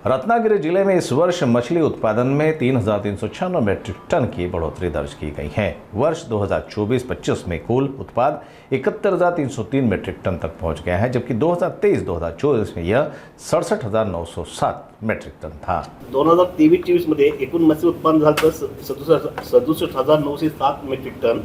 रत्नागिरी जिले में इस वर्ष मछली उत्पादन में 3,396 मीट्रिक टन की बढ़ोतरी दर्ज की गई है। वर्ष 2024-25 में कुल उत्पाद 71,303 मीट्रिक टन तक पहुंच गया है, जबकि 2023-2024 में यह 67,907 मीट्रिक टन था। 2023-24 मध्ये एकूण मत्स्य उत्पादन झालं 67,907 मीट्रिक टन।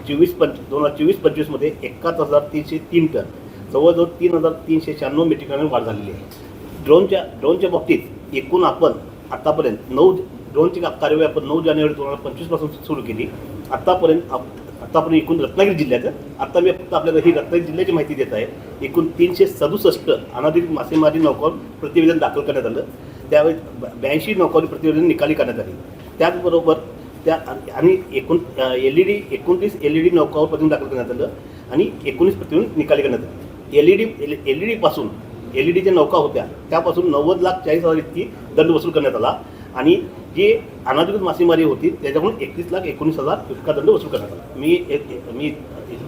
2024-25 मध्ये 71,303 टन, जवळजवळ 3,396 मीट्रिक टन वाढ झालेली आहे। ड्रोनच्या बाबतीत एकूण आपण आतापर्यंत 9 ड्रोनची कार्यवाही आपण 9 जानेवारी 2025 पासून सुरू केली। आतापर्यंत एकूण रत्नागिरी जिल्ह्यात, आता मी फक्त आपल्याला ही रत्नागिरी जिल्ह्याची माहिती देत आहे, एकूण 367 अनाधिकृत मासेमारी नौकांवर प्रतिवेदन दाखल करण्यात आलं। त्यावेळी 82 नौकांवर प्रतिवेदन निकाली करण्यात आली। त्याचबरोबर आणि एकूण 29 LED नौकांवर प्रतिवेदन दाखल करण्यात आलं आणि 19 प्रतिवेदन निकाली करण्यात आली। LED पासून LEDच्या नौका होत्या त्यापासून 90,40,000 इतकी दंड वसूल करण्यात आला आणि जे अनाधिकृत मासेमारी होती त्याच्याकडून 31,19,000 इतका दंड वसूल करण्यात आला। मी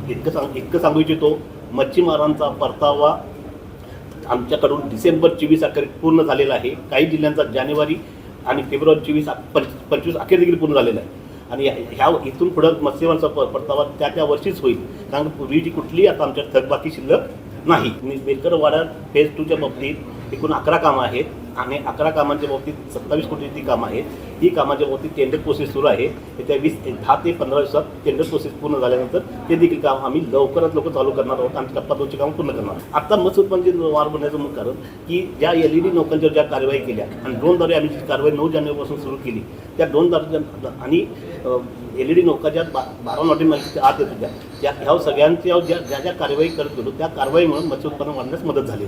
इतकं सांगू इच्छितो, मच्छीमारांचा परतावा आमच्याकडून डिसेंबर 24 अखेर पूर्ण झालेला आहे। काही जिल्ह्यांचा जानेवारी आणि फेब्रुवारी 24-25 अखेर देखील पूर्ण झालेला आहे आणि ह्या इथून पुढं मत्स्यमारांचा परतावा त्या वर्षीच होईल, कारण पूर्वीची कुठलीही आता आमच्या थकबाकी शिल्लक नाही। बेलकरवाडा फेज 2च्या बाबतीत एकूण 11 कामं आहेत आणि 11 कामांच्या बाबतीत 27 कोटीची कामं आहेत। ही कामांच्या बाबतीत टेंडर प्रोसेस सुरू आहे। येत्या 10 ते 15 दिवसात टेंडर प्रोसेस पूर्ण झाल्यानंतर ते देखील काम आम्ही लवकरात लवकर चालू करणार आहोत आणि टप्पा 2ची कामं पूर्ण करणार आहोत। आता मत्स्य उत्पादन वाढ बनण्याचं मुख्य कारण की ज्या LED नौकांच्या ज्या कारवाई केल्या आणि ड्रोनद्वारे आम्ही जी कारवाई 9 जानेवारीपासून सुरू केली, त्या ड्रोनद्वारे आणि LED नौका ज्या 12 नॉटिकल माइलच्या आत येत होत्या, ह्या सगळ्यांच्या ज्या कारवाई करत गेलो त्या कारवाईमुळे मत्स्य उत्पादन वाढण्यास मदत झाली।